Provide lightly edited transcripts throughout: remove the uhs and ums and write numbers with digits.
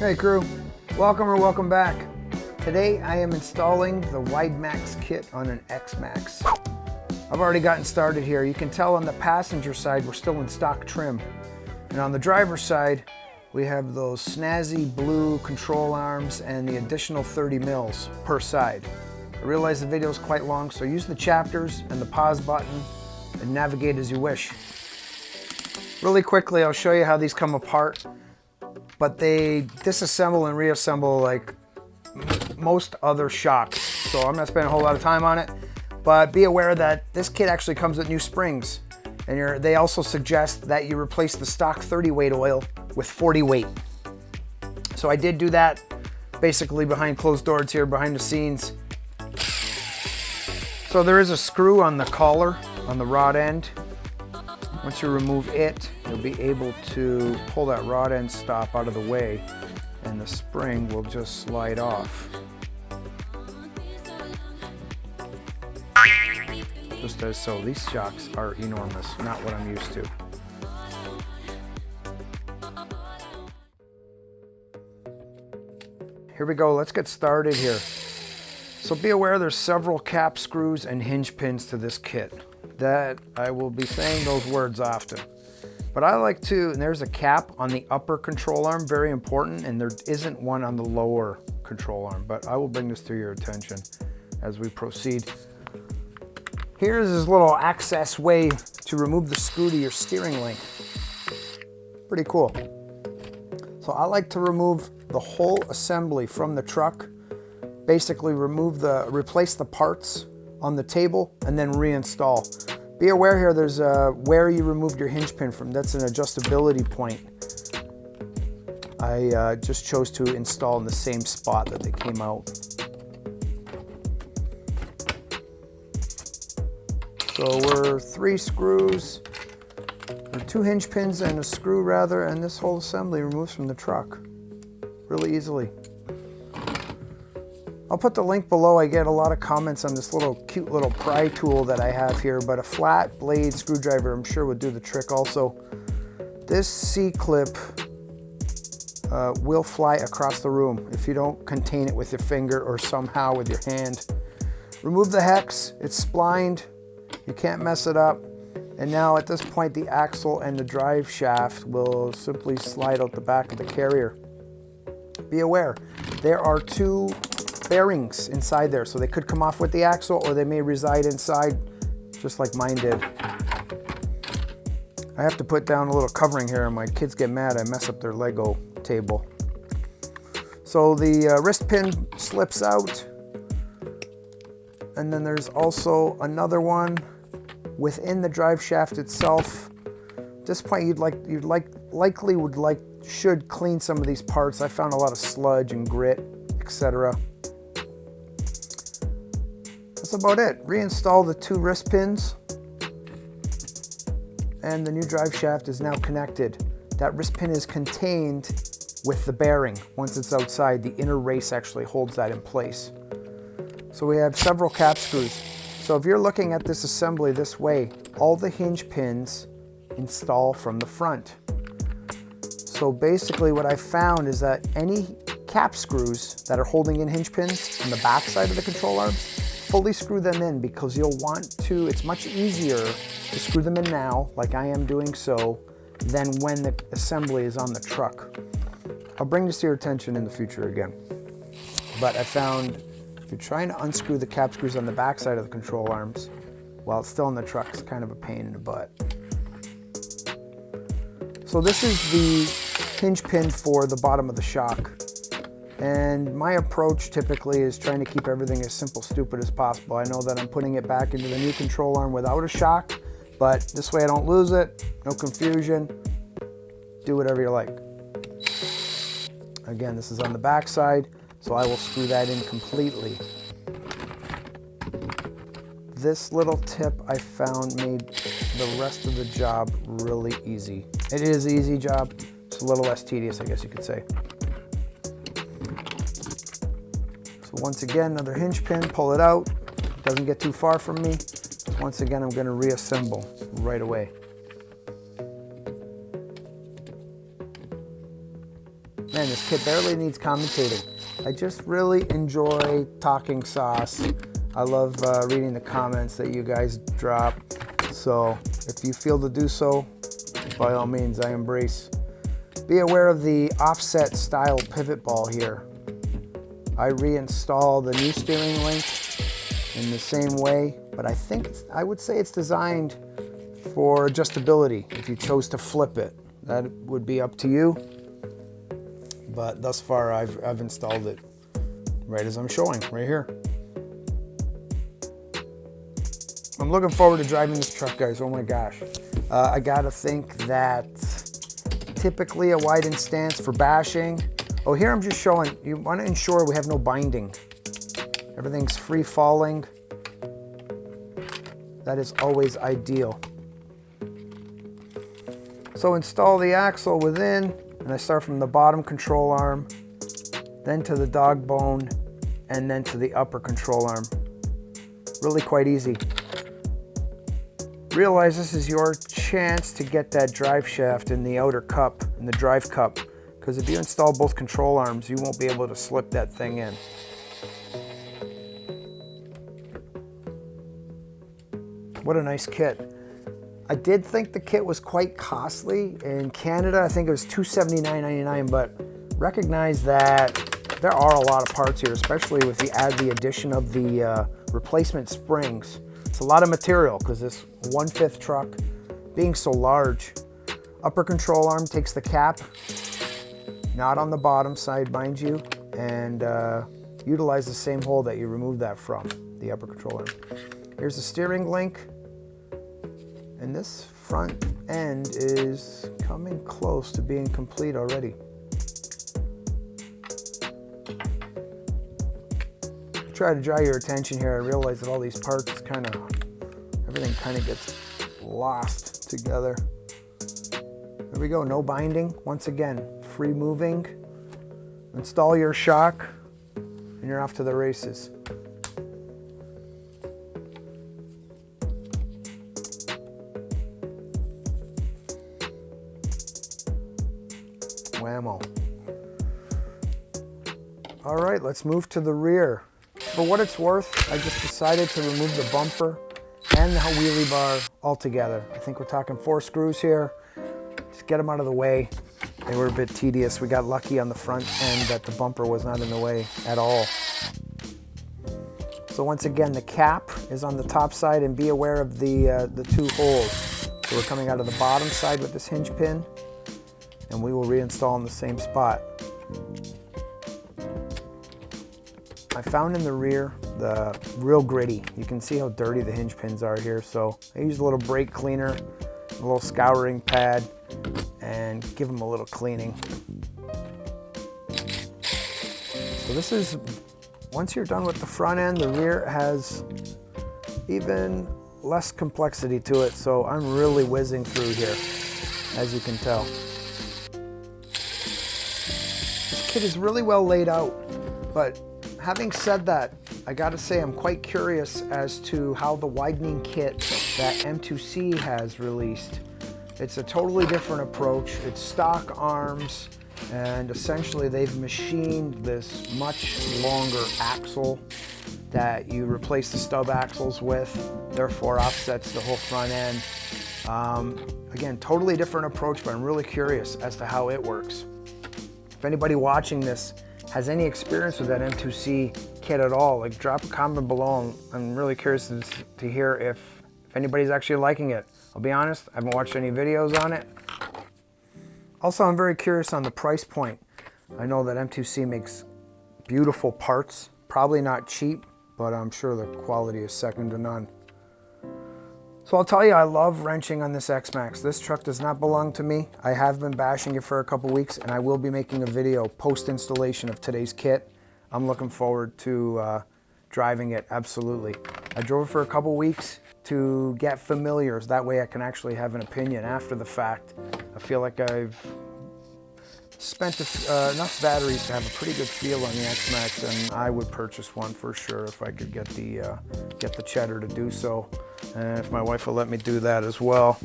Hey crew, welcome or welcome back. Today I am installing the WIDEMAXX kit on an x-maxx. I've already gotten started here. You can tell on the passenger side we're still in stock trim. And on the driver's side we have those snazzy blue control arms and the additional 30 mils per side. I realize the video is quite long, so use the chapters and the pause button and navigate as you wish. Really quickly I'll show you how these come apart. But they disassemble and reassemble like most other shocks. So I'm not spending a whole lot of time on it, but be aware that this kit actually comes with new springs. And they also suggest that you replace the stock 30 weight oil with 40 weight. So I did do that basically behind closed doors here, behind the scenes. So there is a screw on the collar, on the rod end. Once you remove it, you'll be able to pull that rod end stop out of the way and the spring will just slide off. Just as so. These shocks are enormous, not what I'm used to. Here we go, let's get started here. So be aware there's several cap screws and hinge pins to this kit. That I will be saying those words often. But I like to, and there's a cap on the upper control arm, very important, and there isn't one on the lower control arm, but I will bring this to your attention as we proceed. Here's this little access way to remove the screw to your steering link. Pretty cool. So I like to remove the whole assembly from the truck, basically replace the parts on the table and then reinstall. Be aware here there's where you removed your hinge pin from. That's an adjustability point. I just chose to install in the same spot that they came out. So we're 3 screws, or 2 hinge pins and a screw rather, and this whole assembly removes from the truck really easily. I'll put the link below. I get a lot of comments on this cute little pry tool that I have here, but a flat blade screwdriver I'm sure would do the trick also. This C-clip will fly across the room if you don't contain it with your finger or somehow with your hand. Remove the hex, it's splined, you can't mess it up. And now at this point the axle and the drive shaft will simply slide out the back of the carrier. Be aware, there are 2 bearings inside there, so they could come off with the axle or they may reside inside just like mine did. I have to put down a little covering here and my kids get mad I mess up their Lego table. So the wrist pin slips out, and then there's also another one within the drive shaft itself. At this point should clean some of these parts. I found a lot of sludge and grit, etc. That's about it. Reinstall the 2 wrist pins and the new drive shaft is now connected. That wrist pin is contained with the bearing. Once it's outside, the inner race actually holds that in place. So we have several cap screws. So if you're looking at this assembly this way, all the hinge pins install from the front. So basically what I found is that any cap screws that are holding in hinge pins on the back side of the control arms, fully screw them in because you'll want to, it's much easier to screw them in now, like I am doing so, than when the assembly is on the truck. I'll bring this to your attention in the future again. But I found if you're trying to unscrew the cap screws on the back side of the control arms while it's still in the truck, it's kind of a pain in the butt. So this is the hinge pin for the bottom of the shock. And my approach typically is trying to keep everything as simple, stupid as possible. I know that I'm putting it back into the new control arm without a shock, but this way I don't lose it, no confusion. Do whatever you like. Again, this is on the back side, so I will screw that in completely. This little tip I found made the rest of the job really easy. It is an easy job, it's a little less tedious, I guess you could say. Once again, another hinge pin, pull it out. Doesn't get too far from me. Once again, I'm going to reassemble right away. Man, this kit barely needs commentating. I just really enjoy talking sauce. I love reading the comments that you guys drop. So if you feel to do so, by all means, I embrace. Be aware of the offset style pivot ball here. I reinstall the new steering link in the same way, but I would say it's designed for adjustability. If you chose to flip it, that would be up to you. But thus far, I've installed it right as I'm showing right here. I'm looking forward to driving this truck, guys. Oh my gosh. I gotta think that typically a widen stance for bashing. Oh, here I'm just showing, you wanna ensure we have no binding. Everything's free falling. That is always ideal. So install the axle within, and I start from the bottom control arm, then to the dog bone, and then to the upper control arm. Really quite easy. Realize this is your chance to get that drive shaft in the outer cup, in the drive cup, because if you install both control arms, you won't be able to slip that thing in. What a nice kit. I did think the kit was quite costly. In Canada, I think it was $279.99, but recognize that there are a lot of parts here, especially with the addition of the replacement springs. It's a lot of material because this 1/5 truck being so large. Upper control arm takes the cap, not on the bottom side, mind you, and utilize the same hole that you removed that from, the upper control arm. Here's the steering link. And this front end is coming close to being complete already. Try to draw your attention here. I realize that all these parts everything kind of gets lost together. There we go, no binding. Once again, free moving. Install your shock and you're off to the races. Whammo. All right, let's move to the rear. For what it's worth, I just decided to remove the bumper and the wheelie bar altogether. I think we're talking 4 screws here. Just get them out of the way. They were a bit tedious. We got lucky on the front end that the bumper was not in the way at all. So once again, the cap is on the top side, and be aware of the 2 holes. So we're coming out of the bottom side with this hinge pin, and we will reinstall in the same spot. I found in the rear the real gritty. You can see how dirty the hinge pins are here, so I use a little brake cleaner, a little scouring pad, and give them a little cleaning. So this is, once you're done with the front end, the rear has even less complexity to it, so I'm really whizzing through here, as you can tell. This kit is really well laid out, but having said that, I gotta say I'm quite curious as to how the widening kit that M2C has released. It's a totally different approach. It's stock arms, and essentially they've machined this much longer axle that you replace the stub axles with, therefore offsets the whole front end. Again, totally different approach, but I'm really curious as to how it works. If anybody watching this has any experience with that M2C kit at all, like drop a comment below. I'm really curious to hear if anybody's actually liking it. I'll be honest, I haven't watched any videos on it. Also, I'm very curious on the price point. I know that M2C makes beautiful parts, probably not cheap, but I'm sure the quality is second to none. So I'll tell you, I love wrenching on this X-Maxx. This truck does not belong to me. I have been bashing it for a couple weeks, and I will be making a video post-installation of today's kit. I'm looking forward to driving it, absolutely. I drove it for a couple weeks to get familiar, so that way I can actually have an opinion after the fact. I feel like I've spent enough batteries to have a pretty good feel on the X-Maxx, and I would purchase one for sure if I could get the cheddar to do so, and if my wife will let me do that as well.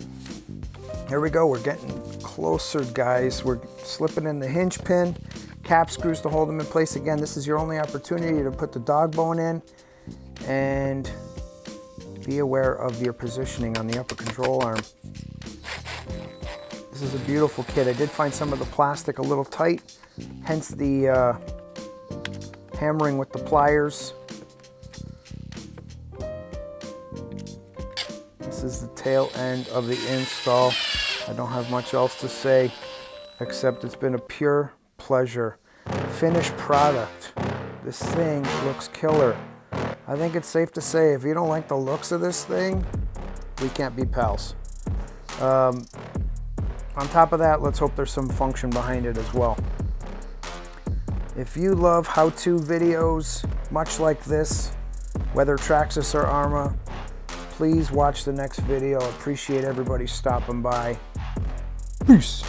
Here we go, we're getting closer, guys. We're slipping in the hinge pin. cap screws to hold them in place. Again, this is your only opportunity to put the dog bone in, and be aware of your positioning on the upper control arm. This is a beautiful kit. I did find some of the plastic a little tight, hence the hammering with the pliers. This is the tail end of the install. I don't have much else to say, except it's been a pure pleasure. Finished product. This thing looks killer. I think it's safe to say if you don't like the looks of this thing, we can't be pals. On top of that, let's hope there's some function behind it as well. If you love how-to videos much like this, whether Traxxas or Arrma, please watch the next video. Appreciate everybody stopping by. Peace.